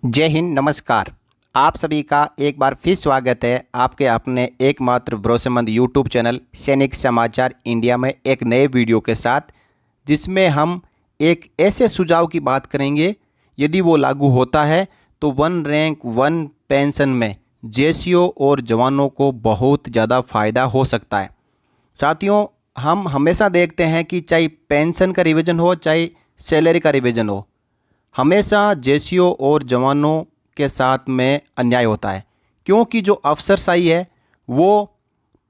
जय हिंद, नमस्कार। आप सभी का एक बार फिर स्वागत है आपके अपने एकमात्र भरोसेमंद यूट्यूब चैनल सैनिक समाचार इंडिया में एक नए वीडियो के साथ, जिसमें हम एक ऐसे सुझाव की बात करेंगे यदि वो लागू होता है तो वन रैंक वन पेंशन में जेसीओ और जवानों को बहुत ज़्यादा फ़ायदा हो सकता है। साथियों, हम हमेशा देखते हैं कि चाहे पेंशन का रिवीजन हो चाहे सैलरी का रिवीजन हो, हमेशा जेसीओ और जवानों के साथ में अन्याय होता है, क्योंकि जो अफसरशाही है वो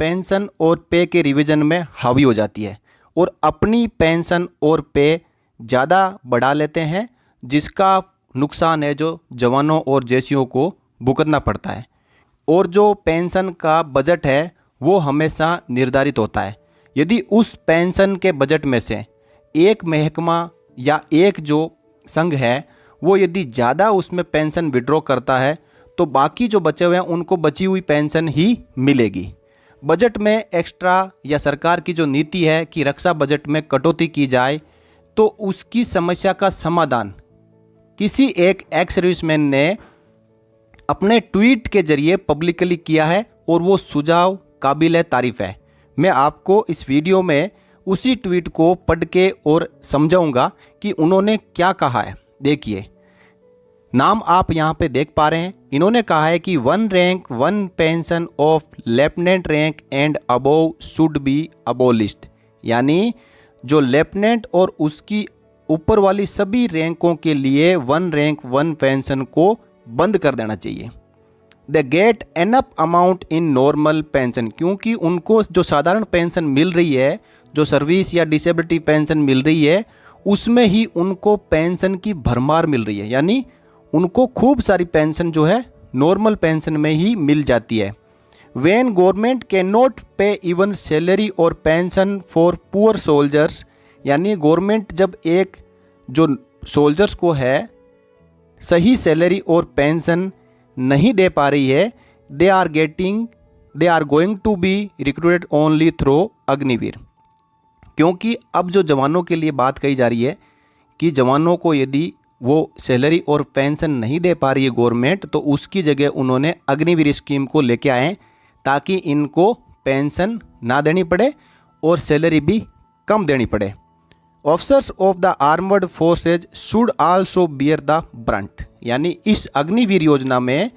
पेंशन और पे के रिवीजन में हावी हो जाती है और अपनी पेंशन और पे ज़्यादा बढ़ा लेते हैं, जिसका नुकसान है जो जवानों और जेसीओ को भुगतना पड़ता है। और जो पेंशन का बजट है वो हमेशा निर्धारित होता है। यदि उस पेंशन के बजट में से एक महकमा या एक जो संघ है वो यदि ज़्यादा उसमें पेंशन विड्रॉ करता है तो बाकी जो बचे हुए हैं उनको बची हुई पेंशन ही मिलेगी। बजट में एक्स्ट्रा या सरकार की जो नीति है कि रक्षा बजट में कटौती की जाए, तो उसकी समस्या का समाधान किसी एक एक्स सर्विसमैन ने अपने ट्वीट के जरिए पब्लिकली किया है और वो सुझाव काबिल तारीफ़ है। मैं आपको इस वीडियो में उसी ट्वीट को पढ़ के और समझाऊंगा कि उन्होंने क्या कहा है। देखिए, नाम आप यहाँ पे देख पा रहे हैं। इन्होंने कहा है कि one rank one pension of lieutenant rank and above should be abolished, यानी जो लेफ्टिनेंट और उसकी ऊपर वाली सभी रैंकों के लिए वन रैंक वन पेंशन को बंद कर देना चाहिए। They get enough amount in normal pension, क्योंकि उनको जो साधारण पेंशन मिल रही है, जो सर्विस या डिसेबिलिटी पेंशन मिल रही है, उसमें ही उनको पेंशन की भरमार मिल रही है, यानी उनको खूब सारी पेंशन जो है नॉर्मल पेंशन में ही मिल जाती है। व्हेन गवर्नमेंट कैन नॉट पे इवन सैलरी और पेंशन फॉर पुअर सोल्जर्स, यानी गवर्नमेंट जब एक जो सोल्जर्स को है सही सैलरी और पेंशन नहीं दे पा रही है, they are going to be recruited only through Agniveer. क्योंकि अब जो जवानों के लिए बात कही जा रही है कि जवानों को यदि वो सैलरी और पेंशन नहीं दे पा रही है गवर्नमेंट, तो उसकी जगह उन्होंने अग्निवीर स्कीम को लेके आए ताकि इनको पेंशन ना देनी पड़े और सैलरी भी कम देनी पड़े। Officers of the armoured forces should also bear the Brunt, यानी इस अग्निवीर योजना में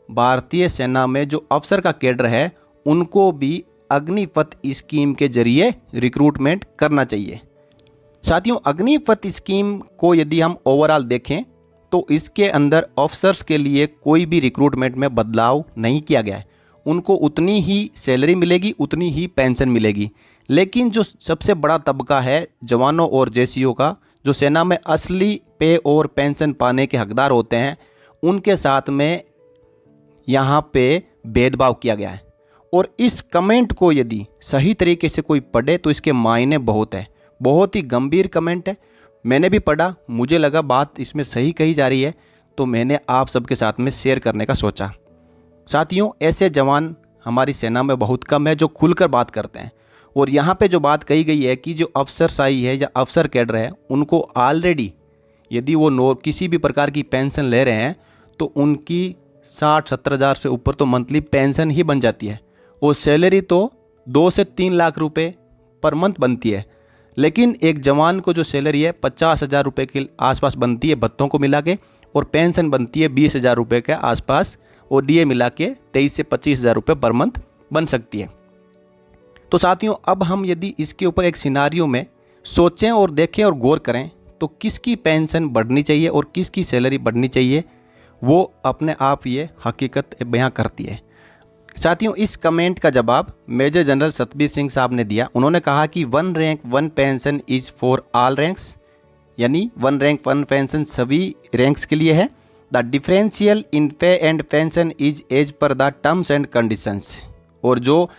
भारतीय सेना में जो अफसर का कैडर है उनको भी अग्निपथ स्कीम के जरिए रिक्रूटमेंट करना चाहिए। साथियों, अग्निपथ स्कीम को यदि हम ओवरऑल देखें तो इसके अंदर ऑफिसर्स के लिए कोई भी रिक्रूटमेंट में बदलाव नहीं किया गया है। उनको उतनी ही सैलरी मिलेगी, उतनी ही पेंशन मिलेगी। लेकिन जो सबसे बड़ा तबका है जवानों और जेसीओ का, जो सेना में असली पे और पेंशन पाने के हकदार होते हैं, उनके साथ में यहाँ पे भेदभाव किया गया है। और इस कमेंट को यदि सही तरीके से कोई पढ़े तो इसके मायने बहुत है। बहुत ही गंभीर कमेंट है। मैंने भी पढ़ा, मुझे लगा बात इसमें सही कही जा रही है, तो मैंने आप सबके साथ में शेयर करने का सोचा। साथियों, ऐसे जवान हमारी सेना में बहुत कम है जो खुलकर बात करते हैं। और यहाँ पे जो बात कही गई है कि जो अफसरशाही है या अफसर कैडर है, उनको ऑलरेडी यदि वो किसी भी प्रकार की पेंशन ले रहे हैं तो उनकी 60-70 हज़ार से ऊपर तो मंथली पेंशन ही बन जाती है और सैलरी तो 2 से 3 लाख रुपए पर मंथ बनती है। लेकिन एक जवान को जो सैलरी है 50 हज़ार रुपये के आसपास बनती है भत्तों को मिला के, और पेंशन बनती है 20 हज़ार रुपये के आसपास, और डीए मिला के 23 से 25 हज़ार रुपये पर मंथ बन सकती है। तो साथियों, अब हम यदि इसके ऊपर एक सिनारियो में सोचें और देखें और गौर करें तो किसकी पेंशन बढ़नी चाहिए और किसकी सैलरी बढ़नी चाहिए, वो अपने आप ये हकीकत बयां करती है। साथियों, इस कमेंट का जवाब मेजर जनरल सतबीर सिंह साहब ने दिया। उन्होंने कहा कि one rank one pension is for all ranks, यानी वन रैंक वन पेंशन सभी रैंक्स के लिए है। The differential in pay and pension is as per the terms and conditions, और जो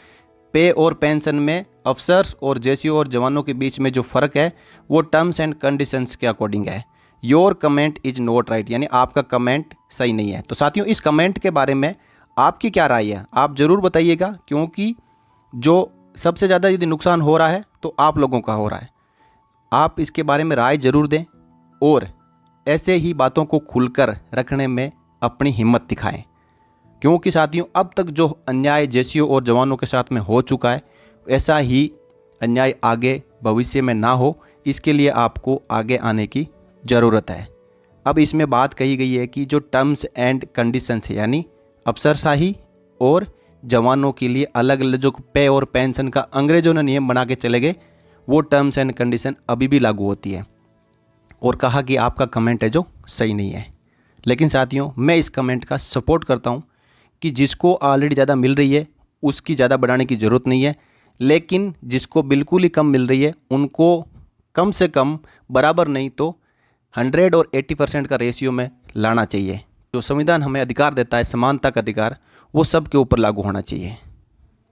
पे और पेंशन में अफसर्स और जेसीओ और जवानों के बीच में जो फ़र्क है वो टर्म्स एंड कंडीशंस के अकॉर्डिंग है। Your comment is not right, यानी आपका कमेंट सही नहीं है। तो साथियों, इस कमेंट के बारे में आपकी क्या राय है, आप ज़रूर बताइएगा, क्योंकि जो सबसे ज़्यादा यदि नुकसान हो रहा है तो आप लोगों का हो रहा है। आप इसके बारे में राय ज़रूर दें और ऐसे ही बातों को खुलकर रखने में अपनी हिम्मत दिखाएं, क्योंकि साथियों अब तक जो अन्याय जेसीओ और जवानों के साथ में हो चुका है, ऐसा ही अन्याय आगे भविष्य में ना हो, इसके लिए आपको आगे आने की ज़रूरत है। अब इसमें बात कही गई है कि जो टर्म्स एंड कंडीशंस है, यानी अफसरशाही और जवानों के लिए अलग अलग जो पे और पेंशन का अंग्रेजों ने नियम बना के चले गए, वो टर्म्स एंड कंडीशन अभी भी लागू होती है। और कहा कि आपका कमेंट है जो सही नहीं है। लेकिन साथियों, मैं इस कमेंट का सपोर्ट करता हूँ कि जिसको ऑलरेडी ज़्यादा मिल रही है उसकी ज़्यादा बढ़ाने की ज़रूरत नहीं है, लेकिन जिसको बिल्कुल ही कम मिल रही है उनको कम से कम बराबर नहीं तो 100 और 80% का रेशियो में लाना चाहिए। जो संविधान हमें अधिकार देता है, समानता का अधिकार, वो सब के ऊपर लागू होना चाहिए।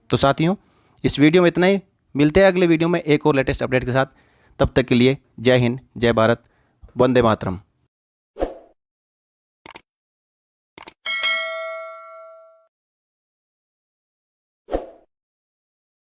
तो साथियों, इस वीडियो में इतना ही। मिलते हैं अगले वीडियो में एक और लेटेस्ट अपडेट के साथ। तब तक के लिए जय हिंद, जय भारत, वंदे मातरम।